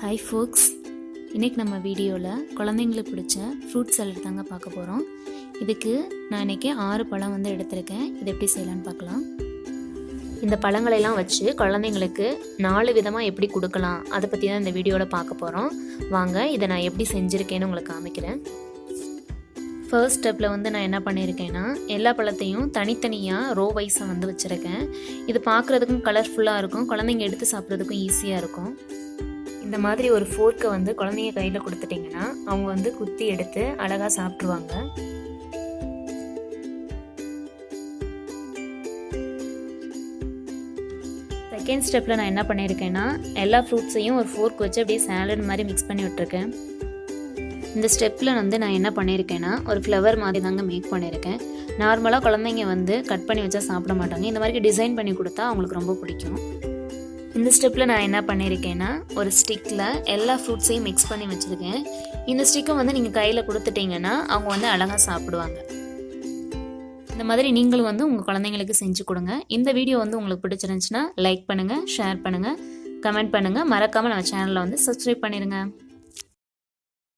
Hi ஃபோக்ஸ், இன்றைக்கி நம்ம வீடியோவில் குழந்தைங்களுக்கு பிடிச்ச ஃப்ரூட் சாலட் தாங்க பார்க்க போகிறோம். இதுக்கு நான் இன்றைக்கி 6 பழம் எடுத்திருக்கேன். இது எப்படி செய்யலான்னு பார்க்கலாம். இந்த பழங்களெல்லாம் வச்சு குழந்தைங்களுக்கு 4 விதமாக எப்படி கொடுக்கலாம் அதை பற்றி தான் இந்த வீடியோவில் பார்க்க போகிறோம். வாங்க இதை நான் எப்படி செஞ்சுருக்கேன்னு உங்களுக்கு காமிக்கிறேன். ஃபர்ஸ்ட் ஸ்டெப்பில் நான் என்ன பண்ணியிருக்கேன்னா, எல்லா பழத்தையும் தனித்தனியாக ரோ வைஸாக வச்சுருக்கேன். இது பார்க்குறதுக்கும் கலர்ஃபுல்லாக இருக்கும், குழந்தைங்க எடுத்து சாப்பிட்றதுக்கும் ஈஸியாக இருக்கும். இந்த மாதிரி ஒரு ஃபோர்க்கை குழந்தைங்க கையில் கொடுத்துட்டிங்கன்னா அவங்க குத்தி எடுத்து அழகாக சாப்பிட்ருவாங்க. செகண்ட் ஸ்டெப்பில் நான் என்ன பண்ணியிருக்கேன்னா, எல்லா ஃப்ரூட்ஸையும் ஒரு ஃபோர்க் வச்சு அப்படியே சாலட் மாதிரி மிக்ஸ் பண்ணி விட்டுருக்கேன். இந்த ஸ்டெப்பில் நான் என்ன பண்ணியிருக்கேன்னா, ஒரு ஃப்ளவர் மாதிரி தாங்க மேக் பண்ணியிருக்கேன். நார்மலாக குழந்தைங்க கட் பண்ணி வச்சா சாப்பிட மாட்டாங்க. இந்த மாதிரி டிசைன் பண்ணி கொடுத்தா அவங்களுக்கு ரொம்ப பிடிக்கும். இந்த ஸ்டெப்பில் நான் என்ன பண்ணியிருக்கேன்னா, ஒரு ஸ்டிக்கில் எல்லா ஃப்ரூட்ஸையும் மிக்ஸ் பண்ணி வச்சுருக்கேன். இந்த ஸ்டிக்கை நீங்கள் கையில் கொடுத்துட்டிங்கன்னா அவங்க அழகாக சாப்பிடுவாங்க. இந்த மாதிரி நீங்களும் உங்கள் குழந்தைங்களுக்கு செஞ்சு கொடுங்க. இந்த வீடியோ உங்களுக்கு பிடிச்சிருந்துச்சுன்னா லைக் பண்ணுங்கள், ஷேர் பண்ணுங்கள், கமெண்ட் பண்ணுங்கள். மறக்காமல் நம்ம சேனலை சப்ஸ்கிரைப் பண்ணிடுங்க.